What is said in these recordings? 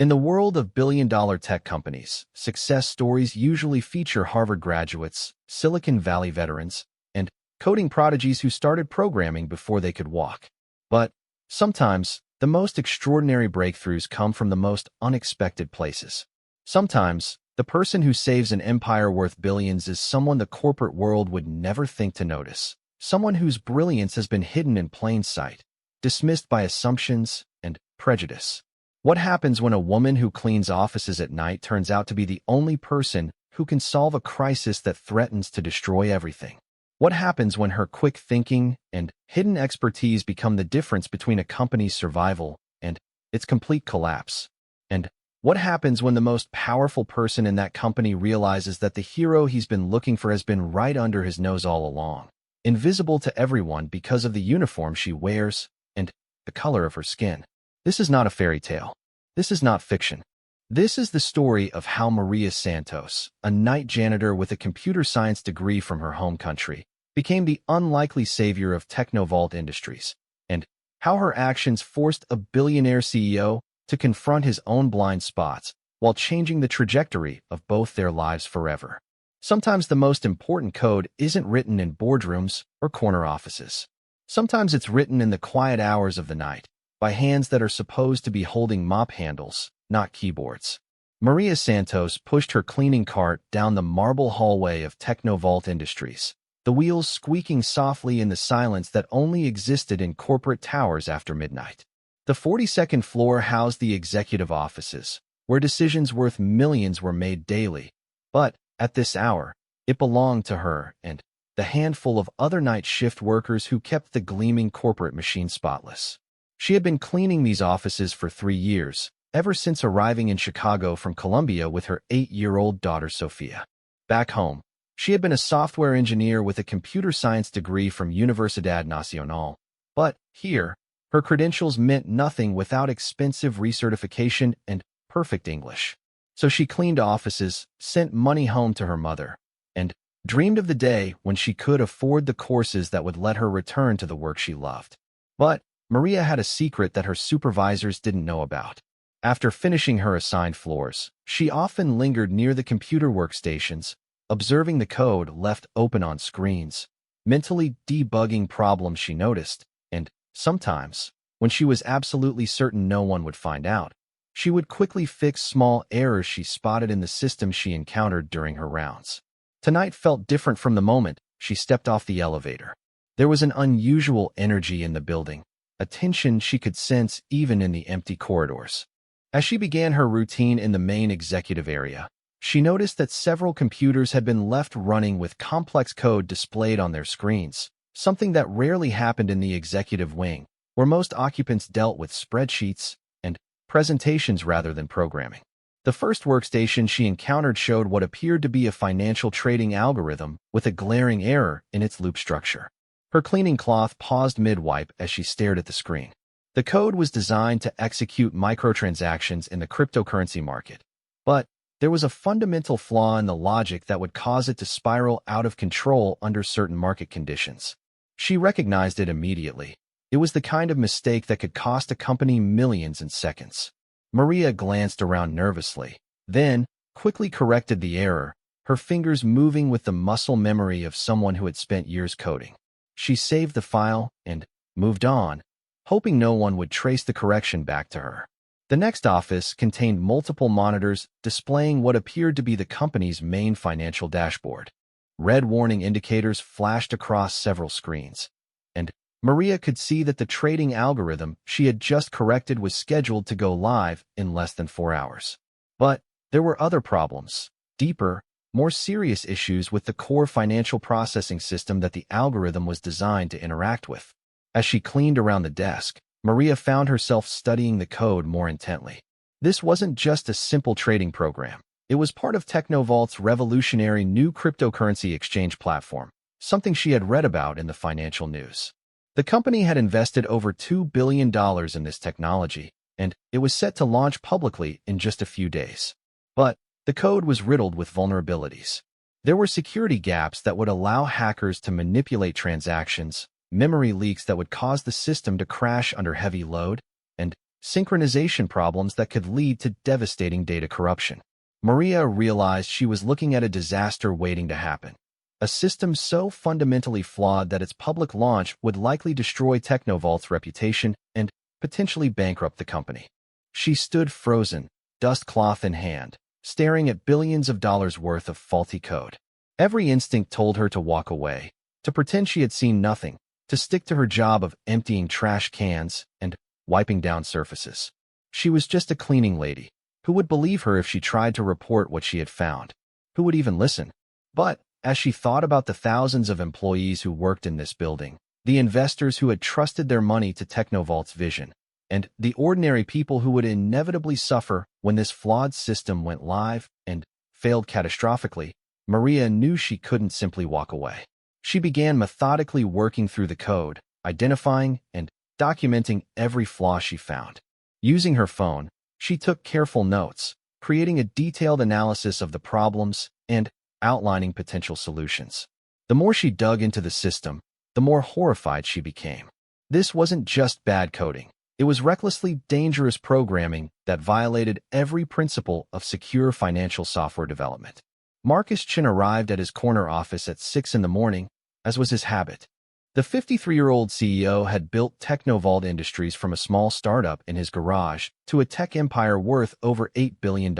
In the world of billion-dollar tech companies, success stories usually feature Harvard graduates, Silicon Valley veterans, and coding prodigies who started programming before they could walk. But sometimes, the most extraordinary breakthroughs come from the most unexpected places. Sometimes, the person who saves an empire worth billions is someone the corporate world would never think to notice. Someone whose brilliance has been hidden in plain sight, dismissed by assumptions and prejudice. What happens when a woman who cleans offices at night turns out to be the only person who can solve a crisis that threatens to destroy everything? What happens when her quick thinking and hidden expertise become the difference between a company's survival and its complete collapse? And what happens when the most powerful person in that company realizes that the hero he's been looking for has been right under his nose all along, invisible to everyone because of the uniform she wears and the color of her skin? This is not a fairy tale. This is not fiction. This is the story of how Maria Santos, a night janitor with a computer science degree from her home country, became the unlikely savior of Technovault Industries, and how her actions forced a billionaire CEO to confront his own blind spots while changing the trajectory of both their lives forever. Sometimes the most important code isn't written in boardrooms or corner offices. Sometimes it's written in the quiet hours of the night, by hands that are supposed to be holding mop handles, not keyboards. Maria Santos pushed her cleaning cart down the marble hallway of Technovault Industries, the wheels squeaking softly in the silence that only existed in corporate towers after midnight. The 42nd floor housed the executive offices, where decisions worth millions were made daily. But, at this hour, it belonged to her and the handful of other night shift workers who kept the gleaming corporate machine spotless. She had been cleaning these offices for 3 years, ever since arriving in Chicago from Columbia with her 8-year-old daughter Sophia. Back home, she had been a software engineer with a computer science degree from Universidad Nacional. But here, her credentials meant nothing without expensive recertification and perfect English. So she cleaned offices, sent money home to her mother, and dreamed of the day when she could afford the courses that would let her return to the work she loved. But Maria had a secret that her supervisors didn't know about. After finishing her assigned floors, she often lingered near the computer workstations, observing the code left open on screens, mentally debugging problems she noticed, and sometimes, when she was absolutely certain no one would find out, she would quickly fix small errors she spotted in the system she encountered during her rounds. Tonight felt different from the moment she stepped off the elevator. There was an unusual energy in the building, a tension she could sense even in the empty corridors. As she began her routine in the main executive area, she noticed that several computers had been left running with complex code displayed on their screens, something that rarely happened in the executive wing, where most occupants dealt with spreadsheets and presentations rather than programming. The first workstation she encountered showed what appeared to be a financial trading algorithm with a glaring error in its loop structure. Her cleaning cloth paused mid-wipe as she stared at the screen. The code was designed to execute microtransactions in the cryptocurrency market, but there was a fundamental flaw in the logic that would cause it to spiral out of control under certain market conditions. She recognized it immediately. It was the kind of mistake that could cost a company millions in seconds. Maria glanced around nervously, then quickly corrected the error, her fingers moving with the muscle memory of someone who had spent years coding. She saved the file and moved on, hoping no one would trace the correction back to her. The next office contained multiple monitors displaying what appeared to be the company's main financial dashboard. Red warning indicators flashed across several screens, and Maria could see that the trading algorithm she had just corrected was scheduled to go live in less than 4 hours. But there were other problems, deeper, more serious issues with the core financial processing system that the algorithm was designed to interact with. As she cleaned around the desk, Maria found herself studying the code more intently. This wasn't just a simple trading program. It was part of Technovault's revolutionary new cryptocurrency exchange platform, something she had read about in the financial news. The company had invested over $2 billion in this technology, and it was set to launch publicly in just a few days. But the code was riddled with vulnerabilities. There were security gaps that would allow hackers to manipulate transactions, memory leaks that would cause the system to crash under heavy load, and synchronization problems that could lead to devastating data corruption. Maria realized she was looking at a disaster waiting to happen. A system so fundamentally flawed that its public launch would likely destroy Technovault's reputation and potentially bankrupt the company. She stood frozen, dust cloth in hand, staring at billions of dollars worth of faulty code. Every instinct told her to walk away, to pretend she had seen nothing, to stick to her job of emptying trash cans and wiping down surfaces. She was just a cleaning lady. Who would believe her if she tried to report what she had found? Who would even listen? But as she thought about the thousands of employees who worked in this building, the investors who had trusted their money to Technovault's vision, and the ordinary people who would inevitably suffer when this flawed system went live and failed catastrophically, Maria knew she couldn't simply walk away. She began methodically working through the code, identifying and documenting every flaw she found. Using her phone, she took careful notes, creating a detailed analysis of the problems and outlining potential solutions. The more she dug into the system, the more horrified she became. This wasn't just bad coding. It was recklessly dangerous programming that violated every principle of secure financial software development. Marcus Chin arrived at his corner office at 6 in the morning, as was his habit. The 53-year-old CEO had built Technovault Industries from a small startup in his garage to a tech empire worth over $8 billion.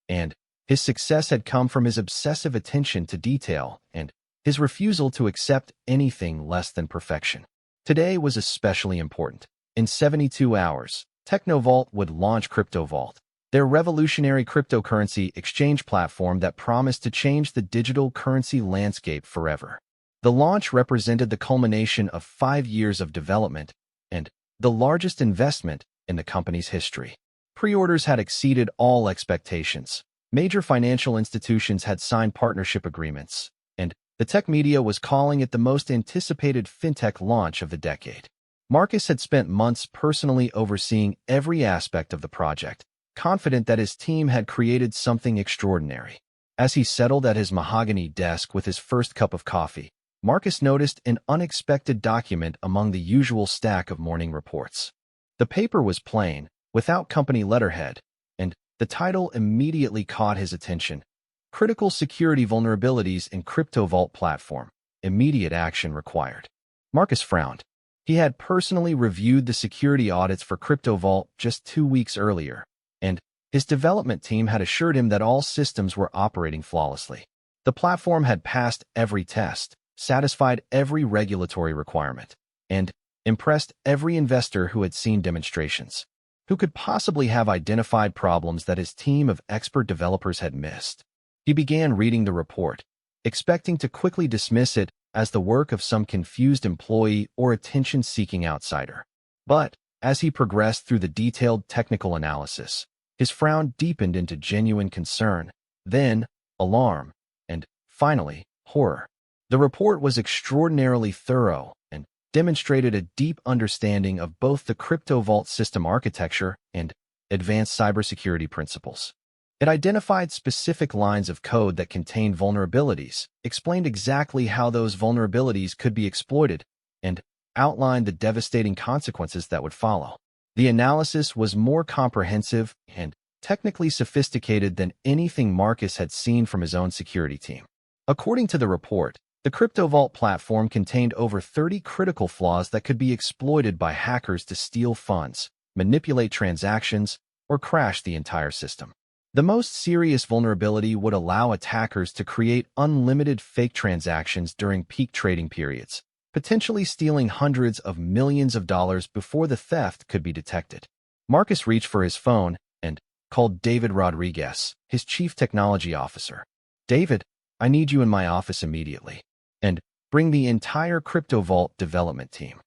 And his success had come from his obsessive attention to detail and his refusal to accept anything less than perfection. Today was especially important. In 72 hours, Technovault would launch CryptoVault, their revolutionary cryptocurrency exchange platform that promised to change the digital currency landscape forever. The launch represented the culmination of 5 years of development and the largest investment in the company's history. Pre-orders had exceeded all expectations. Major financial institutions had signed partnership agreements, and the tech media was calling it the most anticipated fintech launch of the decade. Marcus had spent months personally overseeing every aspect of the project, confident that his team had created something extraordinary. As he settled at his mahogany desk with his first cup of coffee, Marcus noticed an unexpected document among the usual stack of morning reports. The paper was plain, without company letterhead, and the title immediately caught his attention. Critical Security Vulnerabilities in CryptoVault Platform. Immediate action required. Marcus frowned. He had personally reviewed the security audits for CryptoVault just 2 weeks earlier, and his development team had assured him that all systems were operating flawlessly. The platform had passed every test, satisfied every regulatory requirement, and impressed every investor who had seen demonstrations. Who could possibly have identified problems that his team of expert developers had missed? He began reading the report, expecting to quickly dismiss it as the work of some confused employee or attention-seeking outsider. But as he progressed through the detailed technical analysis, his frown deepened into genuine concern, then alarm, and finally, horror. The report was extraordinarily thorough and demonstrated a deep understanding of both the CryptoVault system architecture and advanced cybersecurity principles. It identified specific lines of code that contained vulnerabilities, explained exactly how those vulnerabilities could be exploited, and outlined the devastating consequences that would follow. The analysis was more comprehensive and technically sophisticated than anything Marcus had seen from his own security team. According to the report, the CryptoVault platform contained over 30 critical flaws that could be exploited by hackers to steal funds, manipulate transactions, or crash the entire system. The most serious vulnerability would allow attackers to create unlimited fake transactions during peak trading periods, potentially stealing hundreds of millions of dollars before the theft could be detected. Marcus reached for his phone and called David Rodriguez, his chief technology officer. "David, I need you in my office immediately. And bring the entire CryptoVault development team."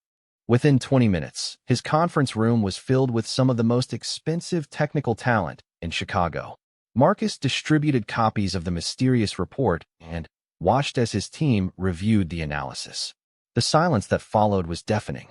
Within 20 minutes, his conference room was filled with some of the most expensive technical talent in Chicago. Marcus distributed copies of the mysterious report and watched as his team reviewed the analysis. The silence that followed was deafening.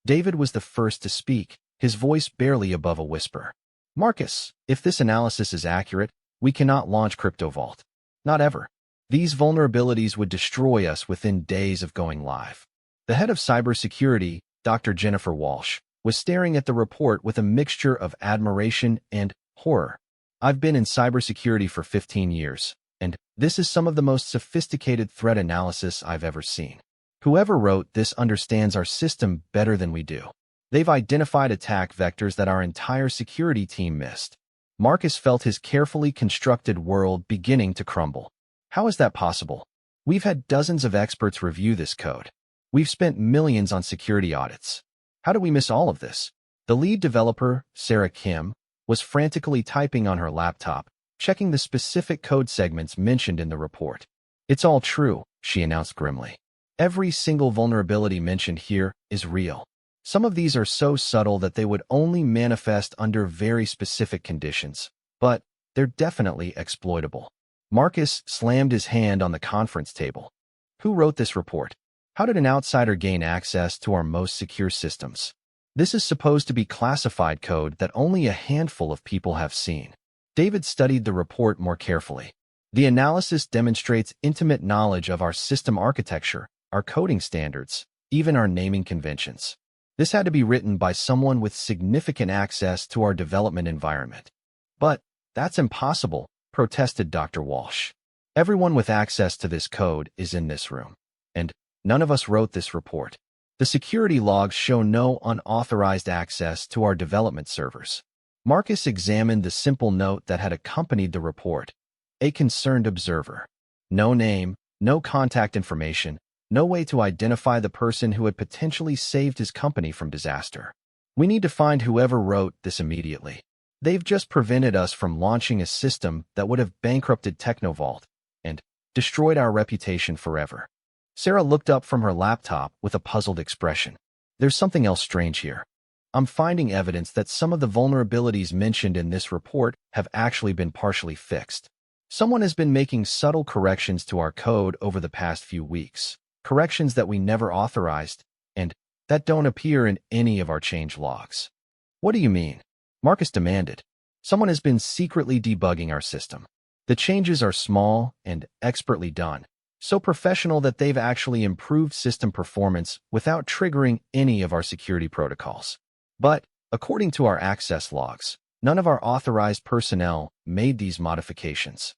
David was the first to speak, his voice barely above a whisper. "Marcus, if this analysis is accurate, we cannot launch CryptoVault. Not ever. These vulnerabilities would destroy us within days of going live." The head of cybersecurity, Dr. Jennifer Walsh, was staring at the report with a mixture of admiration and horror. I've been in cybersecurity for 15 years, and this is some of the most sophisticated threat analysis I've ever seen. Whoever wrote this understands our system better than we do. They've identified attack vectors that our entire security team missed. Marcus felt his carefully constructed world beginning to crumble. How is that possible? We've had dozens of experts review this code. We've spent millions on security audits. How do we miss all of this? The lead developer, Sarah Kim, was frantically typing on her laptop, checking the specific code segments mentioned in the report. It's all true, she announced grimly. Every single vulnerability mentioned here is real. Some of these are so subtle that they would only manifest under very specific conditions, but they're definitely exploitable. Marcus slammed his hand on the conference table. Who wrote this report? How did an outsider gain access to our most secure systems? This is supposed to be classified code that only a handful of people have seen. David studied the report more carefully. The analysis demonstrates intimate knowledge of our system architecture, our coding standards, even our naming conventions. This had to be written by someone with significant access to our development environment. But that's impossible, protested Dr. Walsh. Everyone with access to this code is in this room, and none of us wrote this report. The security logs show no unauthorized access to our development servers. Marcus examined the simple note that had accompanied the report. A concerned observer. No name, no contact information, no way to identify the person who had potentially saved his company from disaster. We need to find whoever wrote this immediately. They've just prevented us from launching a system that would have bankrupted Technovault and destroyed our reputation forever. Sarah looked up from her laptop with a puzzled expression. There's something else strange here. I'm finding evidence that some of the vulnerabilities mentioned in this report have actually been partially fixed. Someone has been making subtle corrections to our code over the past few weeks, corrections that we never authorized and that don't appear in any of our change logs. What do you mean? Marcus demanded. Someone has been secretly debugging our system. The changes are small and expertly done, so professional that they've actually improved system performance without triggering any of our security protocols. But, according to our access logs, none of our authorized personnel made these modifications.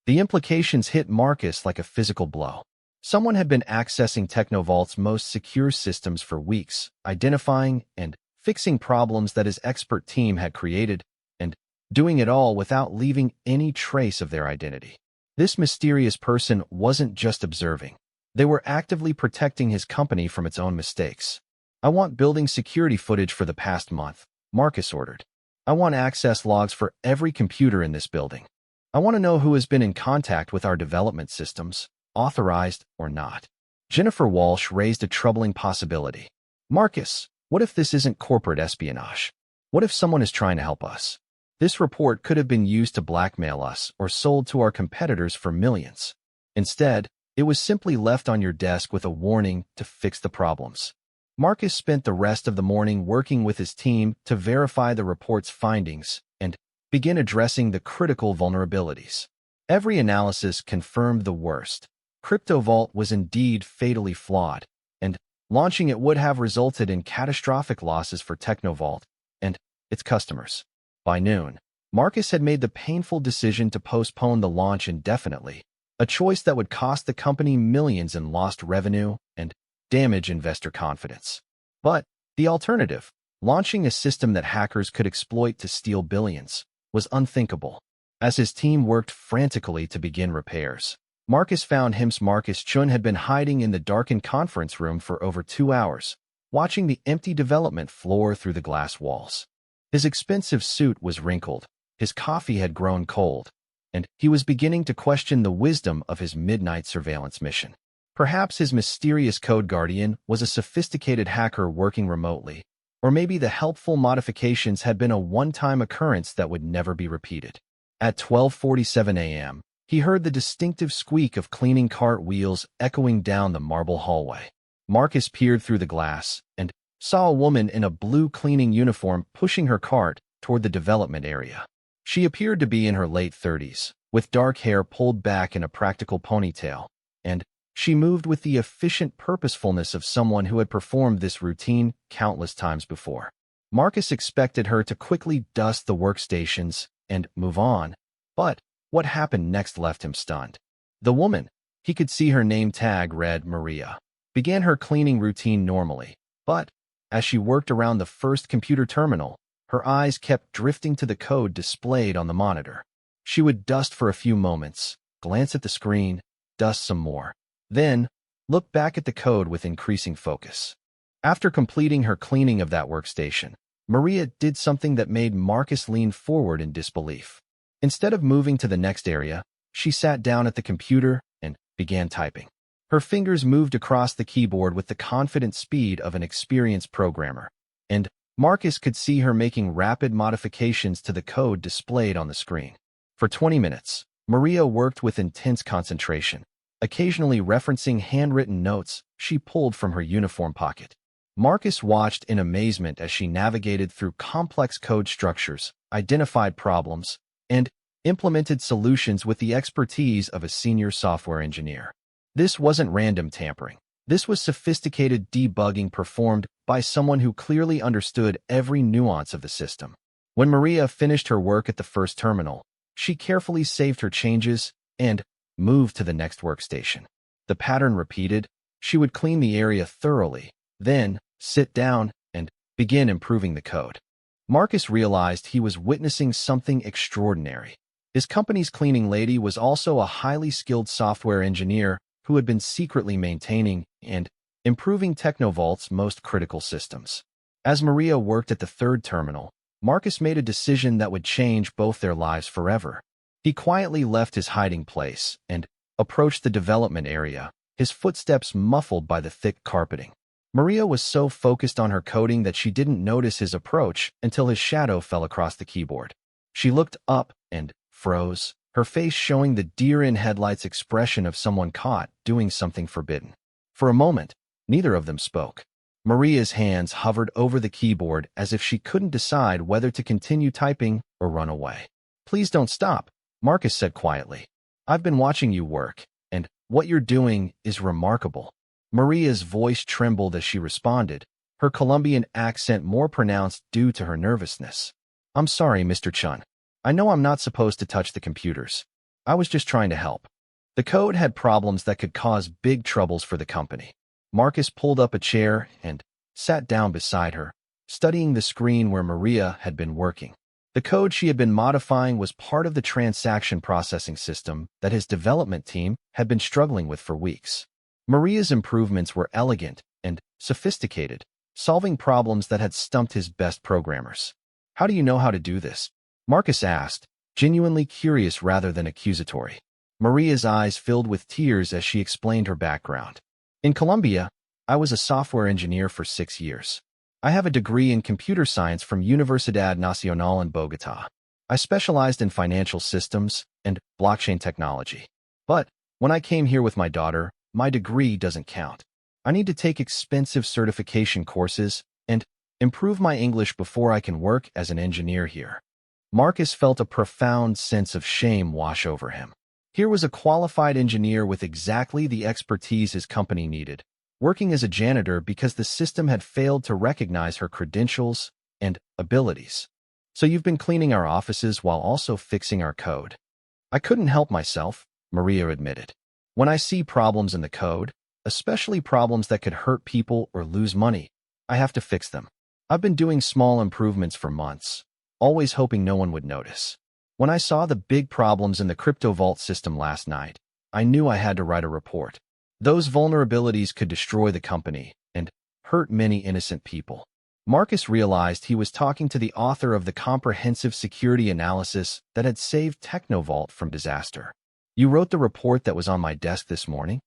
The implications hit Marcus like a physical blow. Someone had been accessing Technovault's most secure systems for weeks, identifying and fixing problems that his expert team had created, and doing it all without leaving any trace of their identity. This mysterious person wasn't just observing. They were actively protecting his company from its own mistakes. I want building security footage for the past month, Marcus ordered. I want access logs for every computer in this building. I want to know who has been in contact with our development systems, authorized or not. Jennifer Walsh raised a troubling possibility. Marcus, what if this isn't corporate espionage? What if someone is trying to help us? This report could have been used to blackmail us or sold to our competitors for millions. Instead, it was simply left on your desk with a warning to fix the problems. Marcus spent the rest of the morning working with his team to verify the report's findings and begin addressing the critical vulnerabilities. Every analysis confirmed the worst. CryptoVault was indeed fatally flawed, and launching it would have resulted in catastrophic losses for Technovault and its customers. By noon, Marcus had made the painful decision to postpone the launch indefinitely, a choice that would cost the company millions in lost revenue and damage investor confidence. But the alternative, launching a system that hackers could exploit to steal billions, was unthinkable. As his team worked frantically to begin repairs, Marcus found Marcus Chun had been hiding in the darkened conference room for over 2 hours, watching the empty development floor through the glass walls. His expensive suit was wrinkled, his coffee had grown cold, and he was beginning to question the wisdom of his midnight surveillance mission. Perhaps his mysterious code guardian was a sophisticated hacker working remotely, or maybe the helpful modifications had been a one-time occurrence that would never be repeated. At 12:47 a.m., he heard the distinctive squeak of cleaning cart wheels echoing down the marble hallway. Marcus peered through the glass and saw a woman in a blue cleaning uniform pushing her cart toward the development area. She appeared to be in her late 30s, with dark hair pulled back in a practical ponytail, and she moved with the efficient purposefulness of someone who had performed this routine countless times before. Marcus expected her to quickly dust the workstations and move on, but what happened next left him stunned. The woman, he could see her name tag read Maria, began her cleaning routine normally, but as she worked around the first computer terminal, her eyes kept drifting to the code displayed on the monitor. She would dust for a few moments, glance at the screen, dust some more, then look back at the code with increasing focus. After completing her cleaning of that workstation, Maria did something that made Marcus lean forward in disbelief. Instead of moving to the next area, she sat down at the computer and began typing. Her fingers moved across the keyboard with the confident speed of an experienced programmer, and Marcus could see her making rapid modifications to the code displayed on the screen. For 20 minutes, Maria worked with intense concentration, occasionally referencing handwritten notes she pulled from her uniform pocket. Marcus watched in amazement as she navigated through complex code structures, identified problems, and implemented solutions with the expertise of a senior software engineer. This wasn't random tampering. This was sophisticated debugging performed by someone who clearly understood every nuance of the system. When Maria finished her work at the first terminal, she carefully saved her changes and moved to the next workstation. The pattern repeated. She would clean the area thoroughly, then sit down and begin improving the code. Marcus realized he was witnessing something extraordinary. His company's cleaning lady was also a highly skilled software engineer who had been secretly maintaining and improving Technovault's most critical systems. As Maria worked at the third terminal, Marcus made a decision that would change both their lives forever. He quietly left his hiding place and approached the development area, his footsteps muffled by the thick carpeting. Maria was so focused on her coding that she didn't notice his approach until his shadow fell across the keyboard. She looked up and froze, her face showing the deer-in-headlights expression of someone caught doing something forbidden. For a moment, neither of them spoke. Maria's hands hovered over the keyboard as if she couldn't decide whether to continue typing or run away. "Please don't stop," Marcus said quietly. "I've been watching you work, and what you're doing is remarkable." Maria's voice trembled as she responded, her Colombian accent more pronounced due to her nervousness. "I'm sorry, Mr. Chun. I know I'm not supposed to touch the computers. I was just trying to help." The code had problems that could cause big troubles for the company. Marcus pulled up a chair and sat down beside her, studying the screen where Maria had been working. The code she had been modifying was part of the transaction processing system that his development team had been struggling with for weeks. Maria's improvements were elegant and sophisticated, solving problems that had stumped his best programmers. "How do you know how to do this?" Marcus asked, genuinely curious rather than accusatory. Maria's eyes filled with tears as she explained her background. "In Colombia, I was a software engineer for 6 years. I have a degree in computer science from Universidad Nacional in Bogotá. I specialized in financial systems and blockchain technology. But when I came here with my daughter, my degree doesn't count. I need to take expensive certification courses and improve my English before I can work as an engineer here." Marcus felt a profound sense of shame wash over him. Here was a qualified engineer with exactly the expertise his company needed, working as a janitor because the system had failed to recognize her credentials and abilities. "So you've been cleaning our offices while also fixing our code." "I couldn't help myself," Maria admitted. "When I see problems in the code, especially problems that could hurt people or lose money, I have to fix them. I've been doing small improvements for months, always hoping no one would notice. When I saw the big problems in the crypto vault system last night, I knew I had to write a report. Those vulnerabilities could destroy the company and hurt many innocent people." Marcus realized he was talking to the author of the comprehensive security analysis that had saved Technovault from disaster. "You wrote the report that was on my desk this morning?"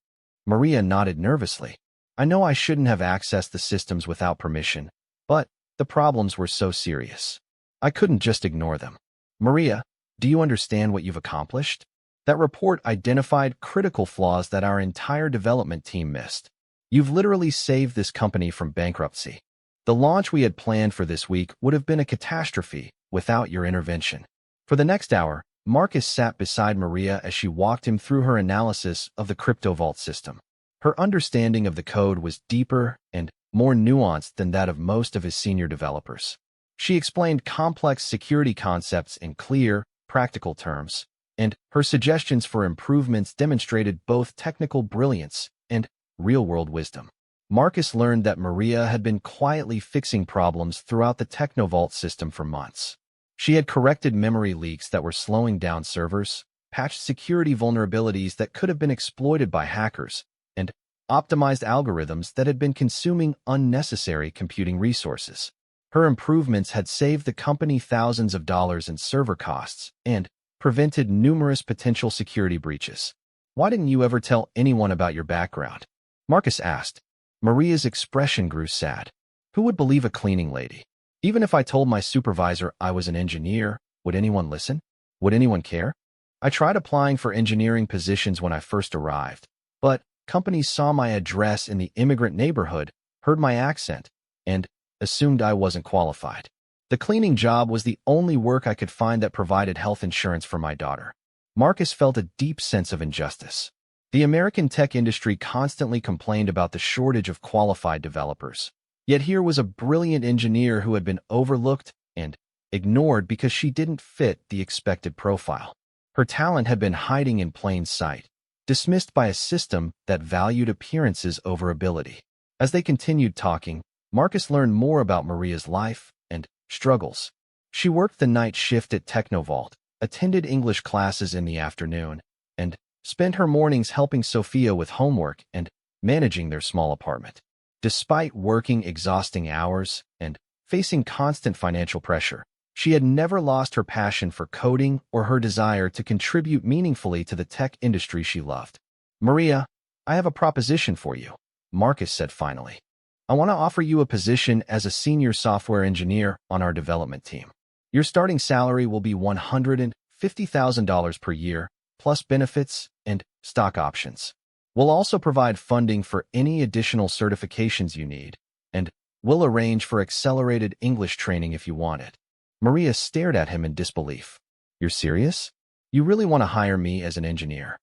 Maria nodded nervously. "I know I shouldn't have accessed the systems without permission, but the problems were so serious. I couldn't just ignore them." "Maria, do you understand what you've accomplished? That report identified critical flaws that our entire development team missed. You've literally saved this company from bankruptcy. The launch we had planned for this week would have been a catastrophe without your intervention." For the next hour, Marcus sat beside Maria as she walked him through her analysis of the crypto vault system. Her understanding of the code was deeper and more nuanced than that of most of his senior developers. She explained complex security concepts in clear, practical terms, and her suggestions for improvements demonstrated both technical brilliance and real-world wisdom. Marcus learned that Maria had been quietly fixing problems throughout the Technovault system for months. She had corrected memory leaks that were slowing down servers, patched security vulnerabilities that could have been exploited by hackers, and optimized algorithms that had been consuming unnecessary computing resources. Her improvements had saved the company thousands of dollars in server costs and prevented numerous potential security breaches. "Why didn't you ever tell anyone about your background?" Marcus asked. Maria's expression grew sad. "Who would believe a cleaning lady? Even if I told my supervisor I was an engineer, would anyone listen? Would anyone care? I tried applying for engineering positions when I first arrived, but companies saw my address in the immigrant neighborhood, heard my accent, and assumed I wasn't qualified. The cleaning job was the only work I could find that provided health insurance for my daughter." Marcus felt a deep sense of injustice. The American tech industry constantly complained about the shortage of qualified developers. Yet here was a brilliant engineer who had been overlooked and ignored because she didn't fit the expected profile. Her talent had been hiding in plain sight, dismissed by a system that valued appearances over ability. As they continued talking, Marcus learned more about Maria's life and struggles. She worked the night shift at Technovault, attended English classes in the afternoon, and spent her mornings helping Sophia with homework and managing their small apartment. Despite working exhausting hours and facing constant financial pressure, she had never lost her passion for coding or her desire to contribute meaningfully to the tech industry she loved. "Maria, I have a proposition for you," Marcus said finally. "I want to offer you a position as a senior software engineer on our development team. Your starting salary will be $150,000 per year, plus benefits and stock options. We'll also provide funding for any additional certifications you need, and we'll arrange for accelerated English training if you want it." Maria stared at him in disbelief. "You're serious? You really want to hire me as an engineer?"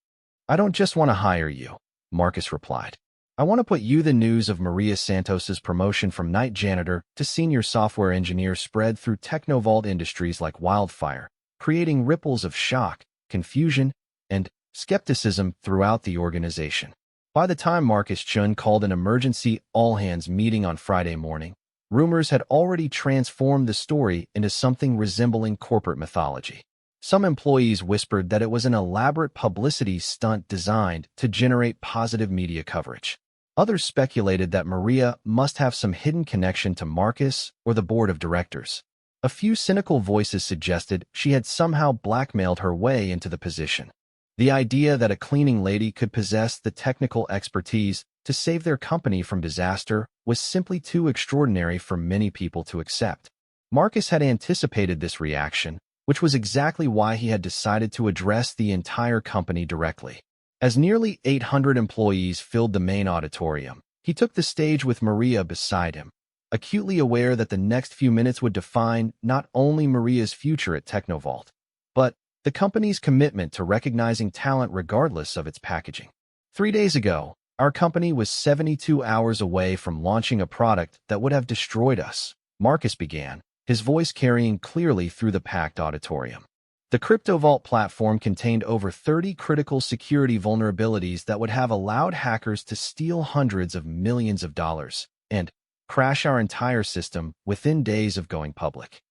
"I don't just want to hire you," Marcus replied. "I want to put you." The news of Maria Santos's promotion from night janitor to senior software engineer spread through Technovault Industries like wildfire, creating ripples of shock, confusion, and skepticism throughout the organization. By the time Marcus Chun called an emergency all-hands meeting on Friday morning, rumors had already transformed the story into something resembling corporate mythology. Some employees whispered that it was an elaborate publicity stunt designed to generate positive media coverage. Others speculated that Maria must have some hidden connection to Marcus or the board of directors. A few cynical voices suggested she had somehow blackmailed her way into the position. The idea that a cleaning lady could possess the technical expertise to save their company from disaster was simply too extraordinary for many people to accept. Marcus had anticipated this reaction, which was exactly why he had decided to address the entire company directly. As nearly 800 employees filled the main auditorium, he took the stage with Maria beside him, acutely aware that the next few minutes would define not only Maria's future at Technovault, but the company's commitment to recognizing talent regardless of its packaging. 3 days ago, our company was 72 hours away from launching a product that would have destroyed us, Marcus began, his voice carrying clearly through the packed auditorium. The CryptoVault platform contained over 30 critical security vulnerabilities that would have allowed hackers to steal hundreds of millions of dollars and crash our entire system within days of going public.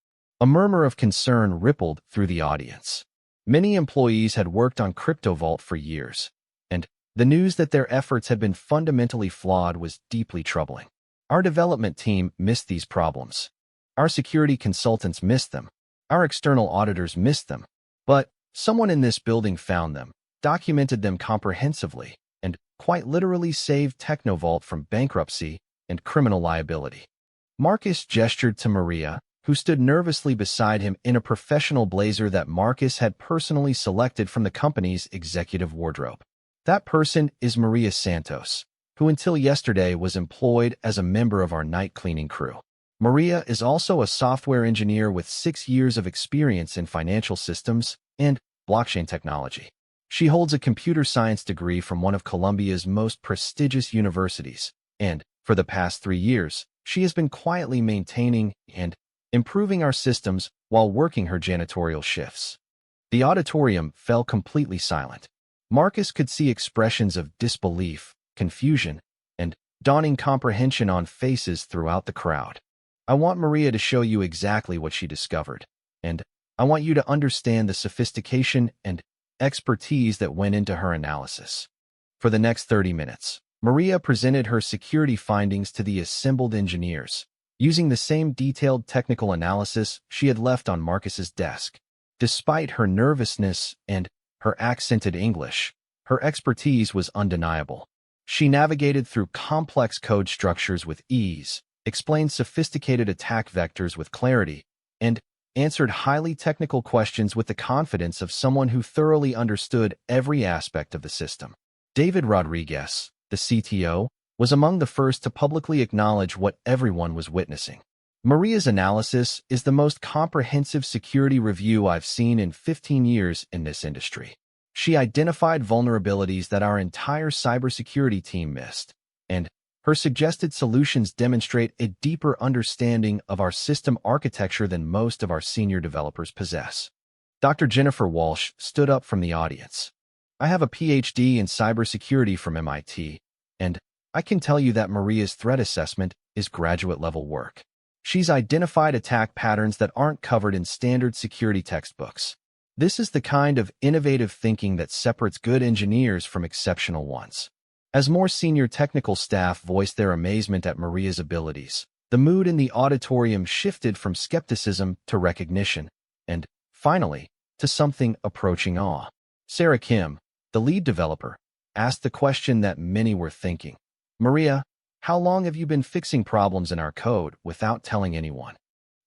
A murmur of concern rippled through the audience. Many employees had worked on CryptoVault for years, and the news that their efforts had been fundamentally flawed was deeply troubling. Our development team missed these problems. Our security consultants missed them. Our external auditors missed them. But someone in this building found them, documented them comprehensively, and quite literally saved Technovault from bankruptcy and criminal liability. Marcus gestured to Maria, who stood nervously beside him in a professional blazer that Marcus had personally selected from the company's executive wardrobe. "That person is Maria Santos, who until yesterday was employed as a member of our night cleaning crew. Maria is also a software engineer with 6 years of experience in financial systems and blockchain technology. She holds a computer science degree from one of Colombia's most prestigious universities, and for the past 3 years, she has been quietly maintaining and improving our systems while working her janitorial shifts. The auditorium fell completely silent. Marcus could see expressions of disbelief, confusion, and dawning comprehension on faces throughout the crowd. I want Maria to show you exactly what she discovered, and I want you to understand the sophistication and expertise that went into her analysis. For the next 30 minutes, Maria presented her security findings to the assembled engineers, using the same detailed technical analysis she had left on Marcus's desk. Despite her nervousness and her accented English, her expertise was undeniable. She navigated through complex code structures with ease, explained sophisticated attack vectors with clarity, and answered highly technical questions with the confidence of someone who thoroughly understood every aspect of the system. David Rodriguez, the CTO, was among the first to publicly acknowledge what everyone was witnessing. Maria's analysis is the most comprehensive security review I've seen in 15 years in this industry. She identified vulnerabilities that our entire cybersecurity team missed, and her suggested solutions demonstrate a deeper understanding of our system architecture than most of our senior developers possess. Dr. Jennifer Walsh stood up from the audience. I have a PhD in cybersecurity from MIT, and I can tell you that Maria's threat assessment is graduate-level work. She's identified attack patterns that aren't covered in standard security textbooks. This is the kind of innovative thinking that separates good engineers from exceptional ones. As more senior technical staff voiced their amazement at Maria's abilities, the mood in the auditorium shifted from skepticism to recognition, and, finally, to something approaching awe. Sarah Kim, the lead developer, asked the question that many were thinking. Maria, how long have you been fixing problems in our code without telling anyone?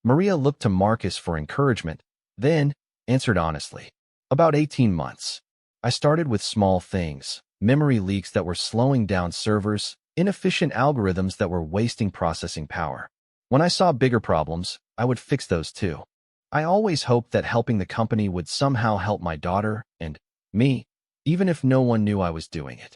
Maria looked to Marcus for encouragement, then answered honestly. About 18 months. I started with small things, memory leaks that were slowing down servers, inefficient algorithms that were wasting processing power. When I saw bigger problems, I would fix those too. I always hoped that helping the company would somehow help my daughter and me, even if no one knew I was doing it.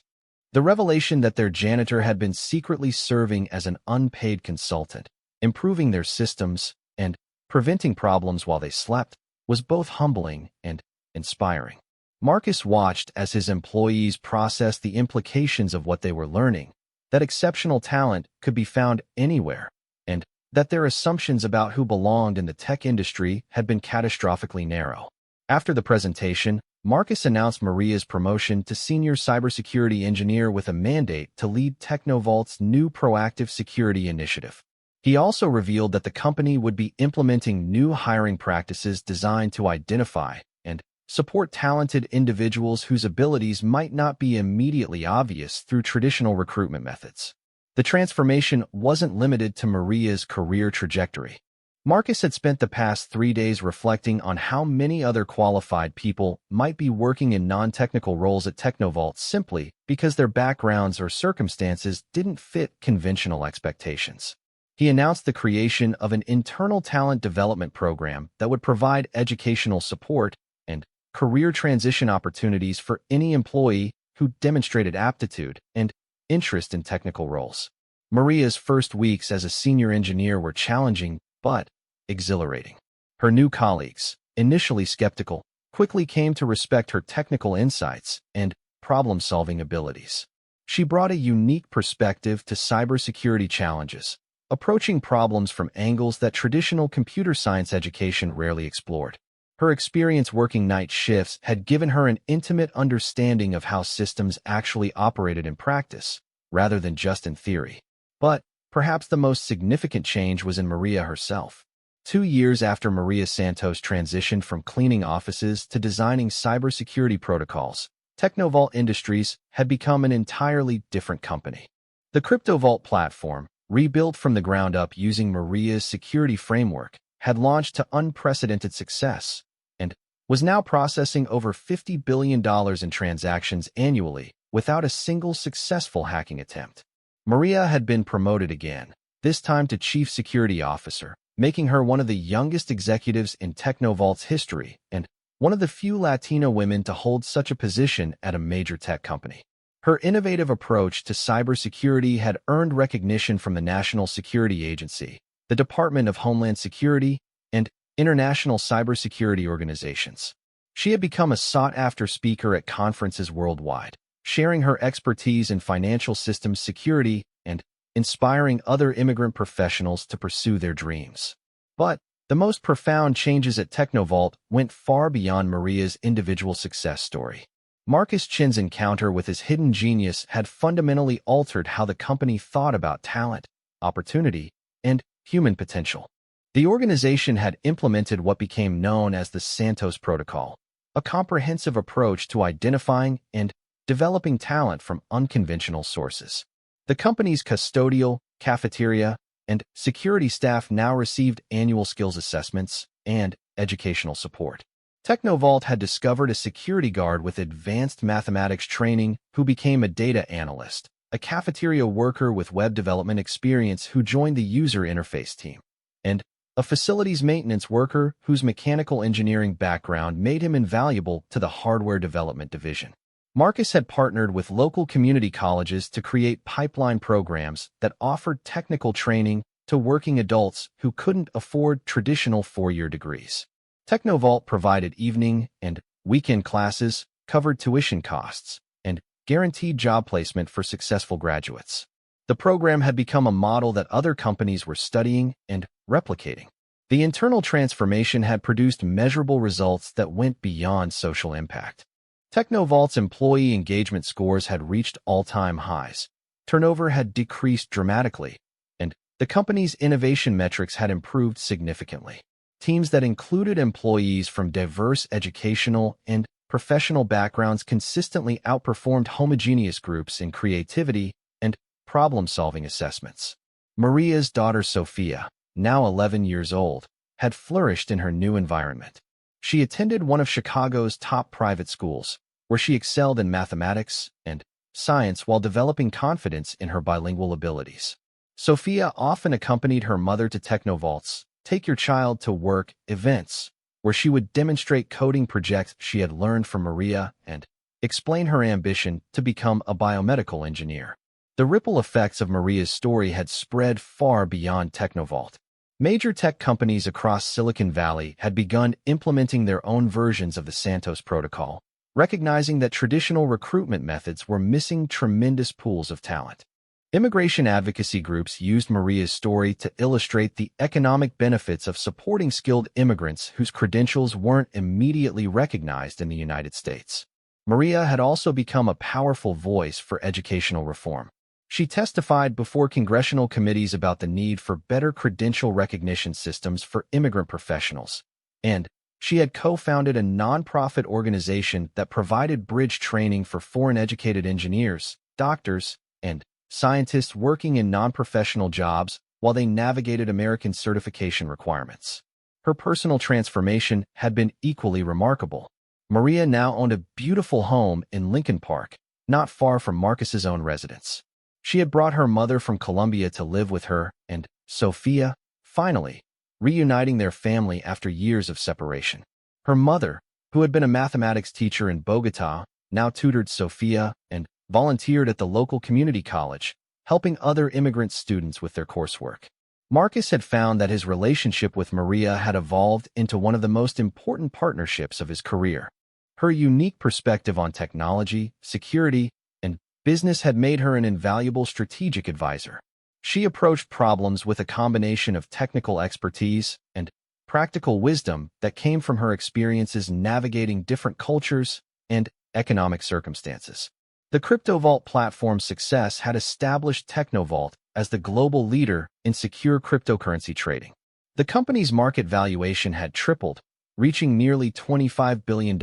The revelation that their janitor had been secretly serving as an unpaid consultant, improving their systems, and preventing problems while they slept was both humbling and inspiring. Marcus watched as his employees processed the implications of what they were learning, that exceptional talent could be found anywhere, and that their assumptions about who belonged in the tech industry had been catastrophically narrow. After the presentation, Marcus announced Maria's promotion to senior cybersecurity engineer with a mandate to lead Technovault's new proactive security initiative. He also revealed that the company would be implementing new hiring practices designed to identify and support talented individuals whose abilities might not be immediately obvious through traditional recruitment methods. The transformation wasn't limited to Maria's career trajectory. Marcus had spent the past 3 days reflecting on how many other qualified people might be working in non-technical roles at Technovault simply because their backgrounds or circumstances didn't fit conventional expectations. He announced the creation of an internal talent development program that would provide educational support and career transition opportunities for any employee who demonstrated aptitude and interest in technical roles. Maria's first weeks as a senior engineer were challenging but exhilarating. Her new colleagues, initially skeptical, quickly came to respect her technical insights and problem-solving abilities. She brought a unique perspective to cybersecurity challenges, approaching problems from angles that traditional computer science education rarely explored. Her experience working night shifts had given her an intimate understanding of how systems actually operated in practice, rather than just in theory. But perhaps the most significant change was in Maria herself. 2 years after Maria Santos transitioned from cleaning offices to designing cybersecurity protocols, Technovault Industries had become an entirely different company. The CryptoVault platform, rebuilt from the ground up using Maria's security framework, had launched to unprecedented success and was now processing over $50 billion in transactions annually without a single successful hacking attempt. Maria had been promoted again, this time to Chief Security Officer, making her one of the youngest executives in Technovault's history and one of the few Latino women to hold such a position at a major tech company. Her innovative approach to cybersecurity had earned recognition from the National Security Agency, the Department of Homeland Security, and international cybersecurity organizations. She had become a sought-after speaker at conferences worldwide, sharing her expertise in financial systems security and inspiring other immigrant professionals to pursue their dreams. But the most profound changes at Technovault went far beyond Maria's individual success story. Marcus Chin's encounter with his hidden genius had fundamentally altered how the company thought about talent, opportunity, and human potential. The organization had implemented what became known as the Santos Protocol, a comprehensive approach to identifying and developing talent from unconventional sources. The company's custodial, cafeteria, and security staff now received annual skills assessments and educational support. Technovault had discovered a security guard with advanced mathematics training who became a data analyst, a cafeteria worker with web development experience who joined the user interface team, and a facilities maintenance worker whose mechanical engineering background made him invaluable to the hardware development division. Marcus had partnered with local community colleges to create pipeline programs that offered technical training to working adults who couldn't afford traditional four-year degrees. Technovault provided evening and weekend classes, covered tuition costs, and guaranteed job placement for successful graduates. The program had become a model that other companies were studying and replicating. The internal transformation had produced measurable results that went beyond social impact. Technovault's employee engagement scores had reached all-time highs. Turnover had decreased dramatically, and the company's innovation metrics had improved significantly. Teams that included employees from diverse educational and professional backgrounds consistently outperformed homogeneous groups in creativity and problem-solving assessments. Maria's daughter Sophia, now 11 years old, had flourished in her new environment. She attended one of Chicago's top private schools, where she excelled in mathematics and science while developing confidence in her bilingual abilities. Sophia often accompanied her mother to Technovault's Take Your Child to Work events, where she would demonstrate coding projects she had learned from Maria and explain her ambition to become a biomedical engineer. The ripple effects of Maria's story had spread far beyond Technovault. Major tech companies across Silicon Valley had begun implementing their own versions of the Santos Protocol, recognizing that traditional recruitment methods were missing tremendous pools of talent. Immigration advocacy groups used Maria's story to illustrate the economic benefits of supporting skilled immigrants whose credentials weren't immediately recognized in the United States. Maria had also become a powerful voice for educational reform. She testified before congressional committees about the need for better credential recognition systems for immigrant professionals, and she had co-founded a nonprofit organization that provided bridge training for foreign-educated engineers, doctors, and scientists working in non-professional jobs while they navigated American certification requirements. Her personal transformation had been equally remarkable. Maria now owned a beautiful home in Lincoln Park, not far from Marcus's own residence. She had brought her mother from Colombia to live with her and Sophia, finally, reuniting their family after years of separation. Her mother, who had been a mathematics teacher in Bogota, now tutored Sophia and volunteered at the local community college, helping other immigrant students with their coursework. Marcus had found that his relationship with Maria had evolved into one of the most important partnerships of his career. Her unique perspective on technology, security, and business had made her an invaluable strategic advisor. She approached problems with a combination of technical expertise and practical wisdom that came from her experiences navigating different cultures and economic circumstances. The CryptoVault platform's success had established Technovault as the global leader in secure cryptocurrency trading. The company's market valuation had tripled, reaching nearly $25 billion,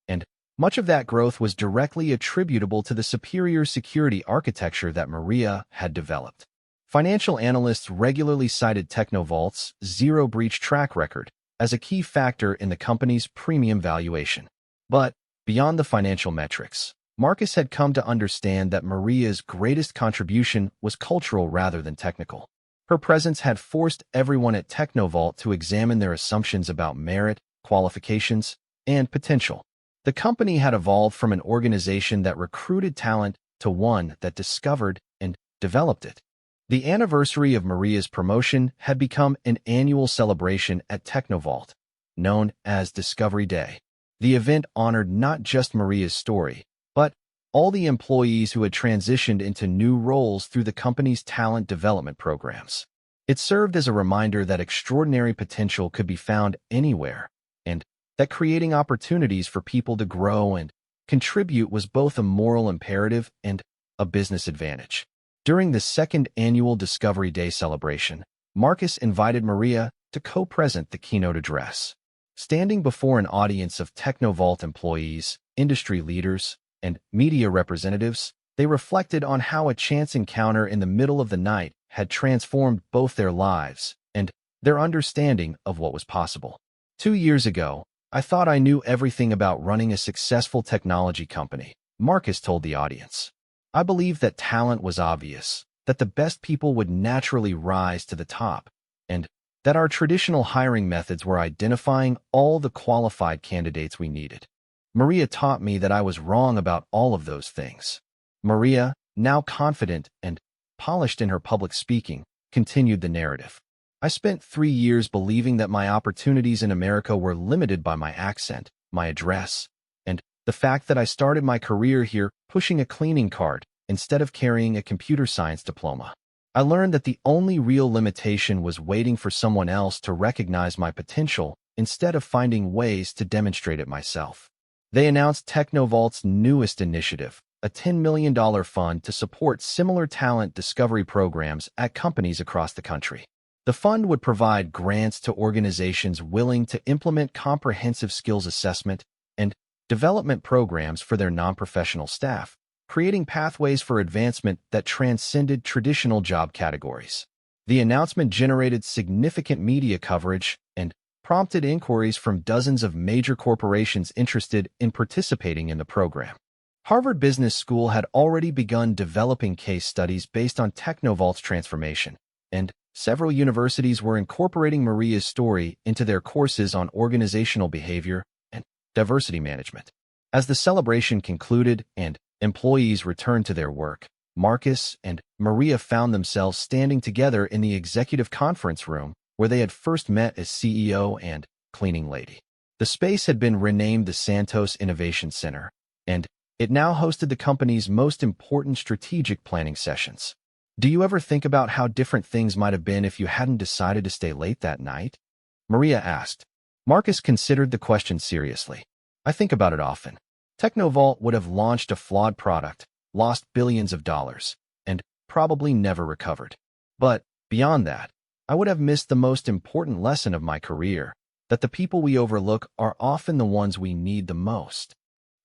and much of that growth was directly attributable to the superior security architecture that Maria had developed. Financial analysts regularly cited Technovault's zero-breach track record as a key factor in the company's premium valuation. But beyond the financial metrics, Marcus had come to understand that Maria's greatest contribution was cultural rather than technical. Her presence had forced everyone at Technovault to examine their assumptions about merit, qualifications, and potential. The company had evolved from an organization that recruited talent to one that discovered and developed it. The anniversary of Maria's promotion had become an annual celebration at Technovault, known as Discovery Day. The event honored not just Maria's story, but all the employees who had transitioned into new roles through the company's talent development programs. It served as a reminder that extraordinary potential could be found anywhere, and that creating opportunities for people to grow and contribute was both a moral imperative and a business advantage. During the second annual Discovery Day celebration, Marcus invited Maria to co-present the keynote address. Standing before an audience of Technovault employees, industry leaders, and media representatives, they reflected on how a chance encounter in the middle of the night had transformed both their lives and their understanding of what was possible. 2 years ago, I thought I knew everything about running a successful technology company, Marcus told the audience. I believed that talent was obvious, that the best people would naturally rise to the top, and that our traditional hiring methods were identifying all the qualified candidates we needed. Maria taught me that I was wrong about all of those things. Maria, now confident and polished in her public speaking, continued the narrative. I spent 3 years believing that my opportunities in America were limited by my accent, my address, and the fact that I started my career here pushing a cleaning cart instead of carrying a computer science diploma. I learned that the only real limitation was waiting for someone else to recognize my potential instead of finding ways to demonstrate it myself. They announced Technovault's newest initiative, a $10 million fund to support similar talent discovery programs at companies across the country. The fund would provide grants to organizations willing to implement comprehensive skills assessment and development programs for their non-professional staff, creating pathways for advancement that transcended traditional job categories. The announcement generated significant media coverage and prompted inquiries from dozens of major corporations interested in participating in the program. Harvard Business School had already begun developing case studies based on Technovault's transformation, and several universities were incorporating Maria's story into their courses on organizational behavior and diversity management. As the celebration concluded and employees returned to their work, Marcus and Maria found themselves standing together in the executive conference room where they had first met as CEO and cleaning lady. The space had been renamed the Santos Innovation Center, and it now hosted the company's most important strategic planning sessions. Do you ever think about how different things might have been if you hadn't decided to stay late that night? Maria asked. Marcus considered the question seriously. I think about it often. Technovault would have launched a flawed product, lost billions of dollars, and probably never recovered. But beyond that, I would have missed the most important lesson of my career, that the people we overlook are often the ones we need the most.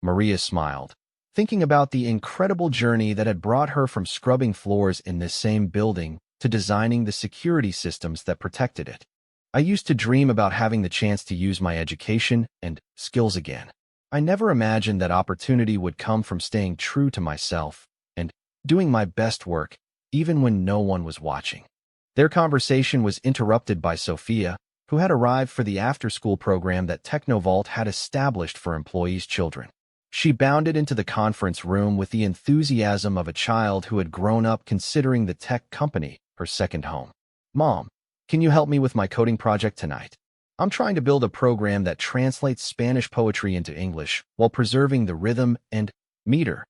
Maria smiled, thinking about the incredible journey that had brought her from scrubbing floors in this same building to designing the security systems that protected it. I used to dream about having the chance to use my education and skills again. I never imagined that opportunity would come from staying true to myself and doing my best work, even when no one was watching. Their conversation was interrupted by Sophia, who had arrived for the after-school program that Technovault had established for employees' children. She bounded into the conference room with the enthusiasm of a child who had grown up considering the tech company her second home. Mom, can you help me with my coding project tonight? I'm trying to build a program that translates Spanish poetry into English while preserving the rhythm and meter.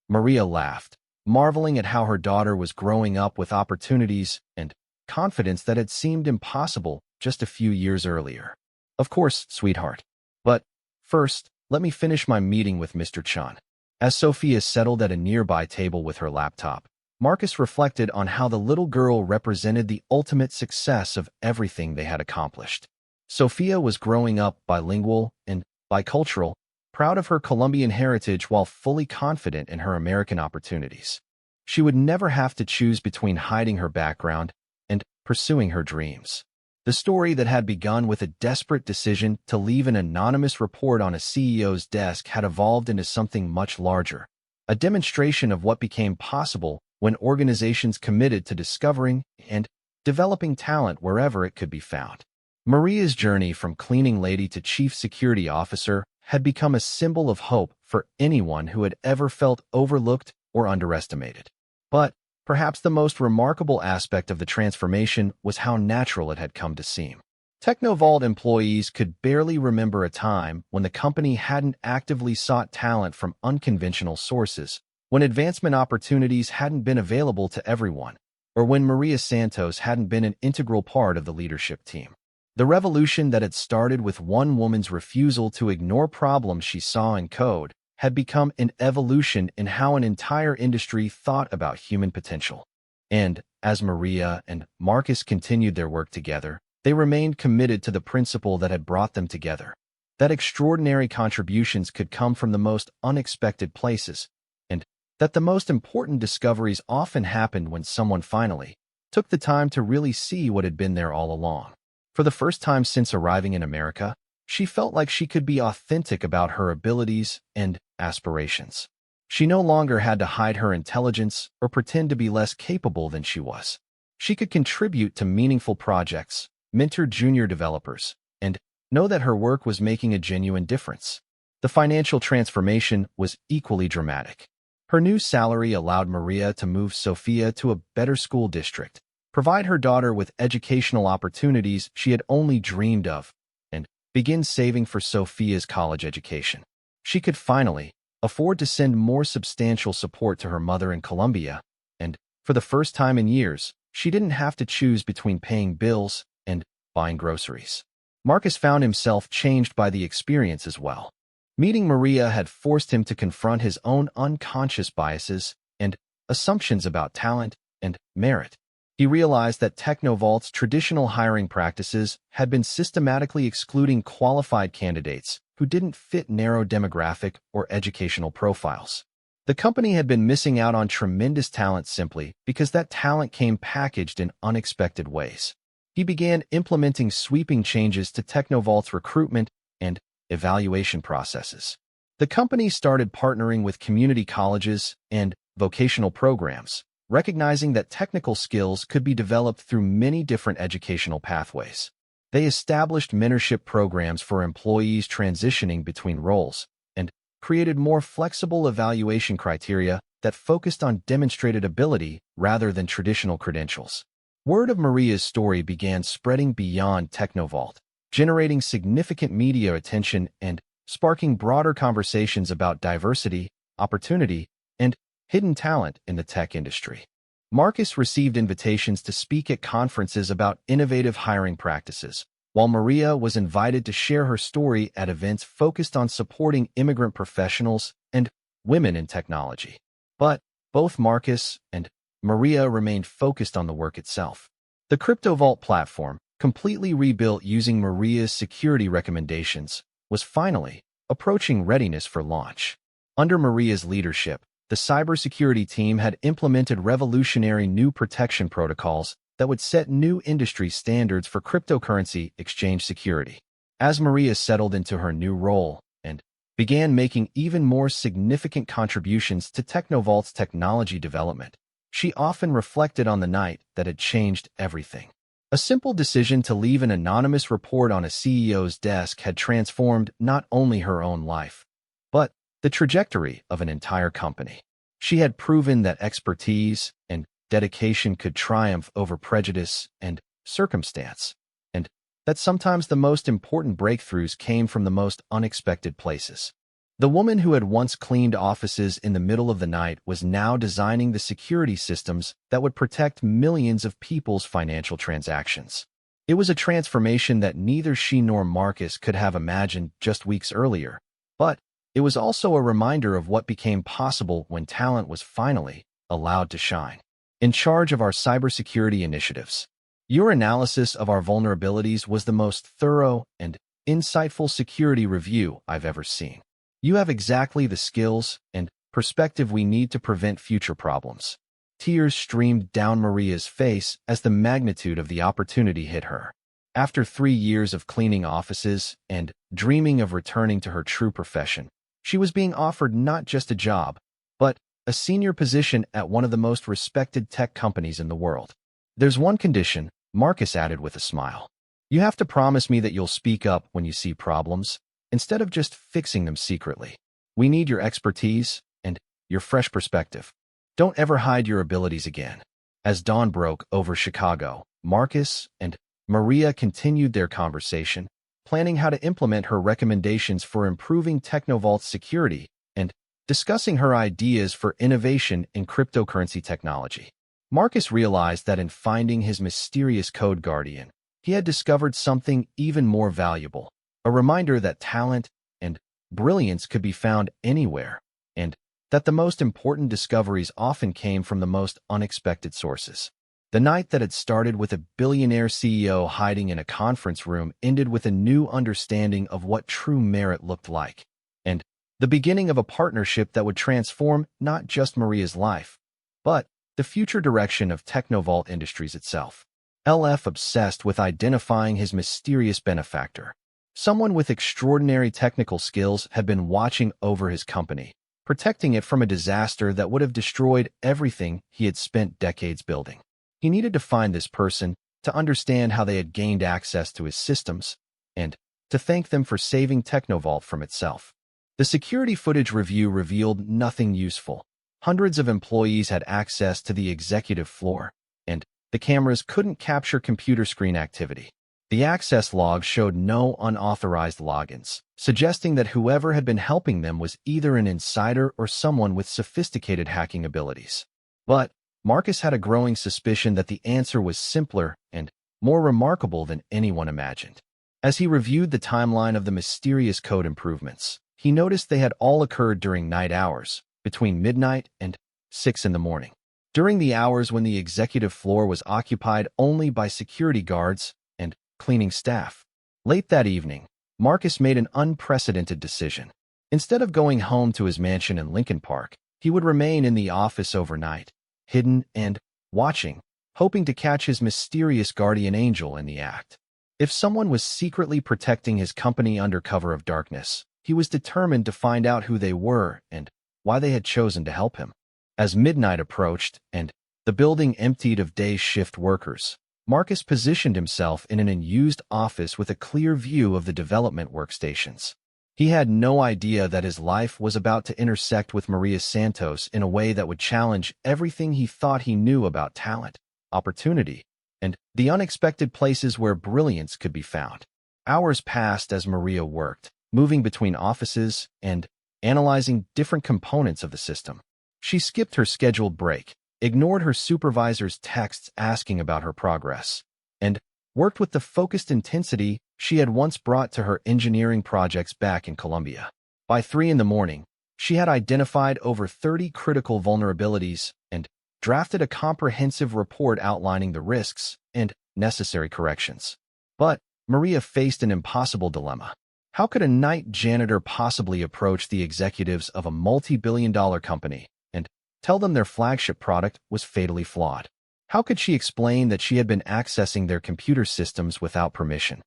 Maria laughed, marveling at how her daughter was growing up with opportunities and confidence that had seemed impossible just a few years earlier. Of course, sweetheart. But first, let me finish my meeting with Mr. Chan. As Sophia settled at a nearby table with her laptop, Marcus reflected on how the little girl represented the ultimate success of everything they had accomplished. Sophia was growing up bilingual and bicultural, proud of her Colombian heritage while fully confident in her American opportunities. She would never have to choose between hiding her background and pursuing her dreams. The story that had begun with a desperate decision to leave an anonymous report on a CEO's desk had evolved into something much larger, a demonstration of what became possible when organizations committed to discovering and developing talent wherever it could be found. Maria's journey from cleaning lady to chief security officer had become a symbol of hope for anyone who had ever felt overlooked or underestimated. But Perhaps the most remarkable aspect of the transformation was how natural it had come to seem. Technovault employees could barely remember a time when the company hadn't actively sought talent from unconventional sources, when advancement opportunities hadn't been available to everyone, or when Maria Santos hadn't been an integral part of the leadership team. The revolution that had started with one woman's refusal to ignore problems she saw in code had become an evolution in how an entire industry thought about human potential. And, as Maria and Marcus continued their work together, they remained committed to the principle that had brought them together, that extraordinary contributions could come from the most unexpected places, and that the most important discoveries often happened when someone finally took the time to really see what had been there all along. For the first time since arriving in America, she felt like she could be authentic about her abilities and aspirations. She no longer had to hide her intelligence or pretend to be less capable than she was. She could contribute to meaningful projects, mentor junior developers, and know that her work was making a genuine difference. The financial transformation was equally dramatic. Her new salary allowed Maria to move Sofia to a better school district, provide her daughter with educational opportunities she had only dreamed of, and begin saving for Sofia's college education. She could finally afford to send more substantial support to her mother in Colombia, and for the first time in years, she didn't have to choose between paying bills and buying groceries. Marcus found himself changed by the experience as well. Meeting Maria had forced him to confront his own unconscious biases and assumptions about talent and merit. He realized that Technovault's traditional hiring practices had been systematically excluding qualified candidates who didn't fit narrow demographic or educational profiles. The company had been missing out on tremendous talent simply because that talent came packaged in unexpected ways. He began implementing sweeping changes to Technovault's recruitment and evaluation processes. The company started partnering with community colleges and vocational programs, recognizing that technical skills could be developed through many different educational pathways. They established mentorship programs for employees transitioning between roles and created more flexible evaluation criteria that focused on demonstrated ability rather than traditional credentials. Word of Maria's story began spreading beyond Technovault, generating significant media attention and sparking broader conversations about diversity, opportunity, and hidden talent in the tech industry. Marcus received invitations to speak at conferences about innovative hiring practices, while Maria was invited to share her story at events focused on supporting immigrant professionals and women in technology. But both Marcus and Maria remained focused on the work itself. The CryptoVault platform, completely rebuilt using Maria's security recommendations, was finally approaching readiness for launch. Under Maria's leadership, the cybersecurity team had implemented revolutionary new protection protocols that would set new industry standards for cryptocurrency exchange security. As Maria settled into her new role and began making even more significant contributions to Technovault's technology development, she often reflected on the night that had changed everything. A simple decision to leave an anonymous report on a CEO's desk had transformed not only her own life, but the trajectory of an entire company. She had proven that expertise and dedication could triumph over prejudice and circumstance, and that sometimes the most important breakthroughs came from the most unexpected places. The woman who had once cleaned offices in the middle of the night was now designing the security systems that would protect millions of people's financial transactions. It was a transformation that neither she nor Marcus could have imagined just weeks earlier, but it was also a reminder of what became possible when talent was finally allowed to shine. In charge of our cybersecurity initiatives, your analysis of our vulnerabilities was the most thorough and insightful security review I've ever seen. You have exactly the skills and perspective we need to prevent future problems. Tears streamed down Maria's face as the magnitude of the opportunity hit her. After 3 years of cleaning offices and dreaming of returning to her true profession, she was being offered not just a job, but a senior position at one of the most respected tech companies in the world. There's one condition, Marcus added with a smile. You have to promise me that you'll speak up when you see problems, instead of just fixing them secretly. We need your expertise and your fresh perspective. Don't ever hide your abilities again. As dawn broke over Chicago, Marcus and Maria continued their conversation, planning how to implement her recommendations for improving Technovault's security and discussing her ideas for innovation in cryptocurrency technology. Marcus realized that in finding his mysterious code guardian, he had discovered something even more valuable, a reminder that talent and brilliance could be found anywhere, and that the most important discoveries often came from the most unexpected sources. The night that had started with a billionaire CEO hiding in a conference room ended with a new understanding of what true merit looked like, and the beginning of a partnership that would transform not just Maria's life, but the future direction of Technovault Industries itself. LF obsessed with identifying his mysterious benefactor. Someone with extraordinary technical skills had been watching over his company, protecting it from a disaster that would have destroyed everything he had spent decades building. He needed to find this person, to understand how they had gained access to his systems, and to thank them for saving Technovault from itself. The security footage review revealed nothing useful. Hundreds of employees had access to the executive floor, and the cameras couldn't capture computer screen activity. The access logs showed no unauthorized logins, suggesting that whoever had been helping them was either an insider or someone with sophisticated hacking abilities. But Marcus had a growing suspicion that the answer was simpler and more remarkable than anyone imagined. As he reviewed the timeline of the mysterious code improvements, he noticed they had all occurred during night hours, between midnight and 6 in the morning. During the hours when the executive floor was occupied only by security guards and cleaning staff. Late that evening, Marcus made an unprecedented decision. Instead of going home to his mansion in Lincoln Park, he would remain in the office overnight, hidden and watching, hoping to catch his mysterious guardian angel in the act. If someone was secretly protecting his company under cover of darkness, he was determined to find out who they were and why they had chosen to help him. As midnight approached and the building emptied of day shift workers, Marcus positioned himself in an unused office with a clear view of the development workstations. He had no idea that his life was about to intersect with Maria Santos in a way that would challenge everything he thought he knew about talent, opportunity, and the unexpected places where brilliance could be found. Hours passed as Maria worked, moving between offices and analyzing different components of the system. She skipped her scheduled break, ignored her supervisor's texts asking about her progress, and worked with the focused intensity she had once brought to her engineering projects back in Colombia. By 3 in the morning, she had identified over 30 critical vulnerabilities and drafted a comprehensive report outlining the risks and necessary corrections. But Maria faced an impossible dilemma. How could a night janitor possibly approach the executives of a multi-billion-dollar company and tell them their flagship product was fatally flawed? How could she explain that she had been accessing their computer systems without permission?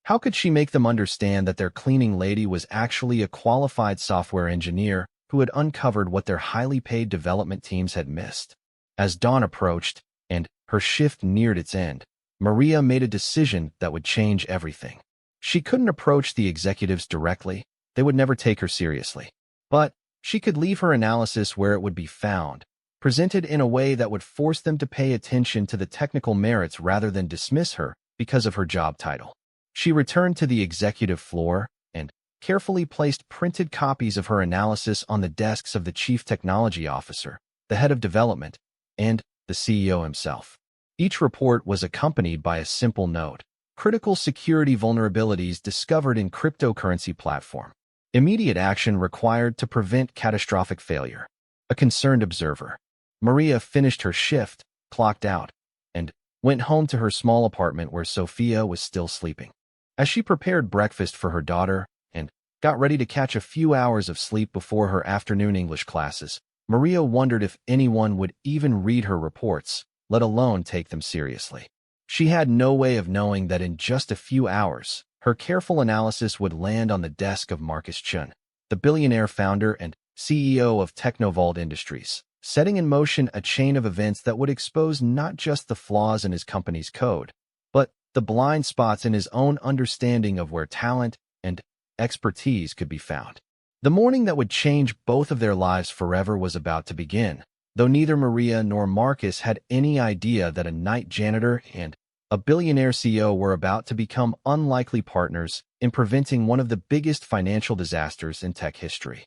How could she make them understand that their cleaning lady was actually a qualified software engineer who had uncovered what their highly paid development teams had missed? As dawn approached and her shift neared its end, Maria made a decision that would change everything. She couldn't approach the executives directly. They would never take her seriously. But she could leave her analysis where it would be found, presented in a way that would force them to pay attention to the technical merits rather than dismiss her because of her job title. She returned to the executive floor and carefully placed printed copies of her analysis on the desks of the chief technology officer, the head of development, and the CEO himself. Each report was accompanied by a simple note: critical security vulnerabilities discovered in cryptocurrency platform. Immediate action required to prevent catastrophic failure. A concerned observer. Maria finished her shift, clocked out, and went home to her small apartment where Sophia was still sleeping. As she prepared breakfast for her daughter and got ready to catch a few hours of sleep before her afternoon English classes, Maria wondered if anyone would even read her reports, let alone take them seriously. She had no way of knowing that in just a few hours, her careful analysis would land on the desk of Marcus Chun, the billionaire founder and CEO of Technovault Industries, setting in motion a chain of events that would expose not just the flaws in his company's code, but the blind spots in his own understanding of where talent and expertise could be found. The morning that would change both of their lives forever was about to begin. though neither Maria nor Marcus had any idea that a night janitor and a billionaire CEO were about to become unlikely partners in preventing one of the biggest financial disasters in tech history.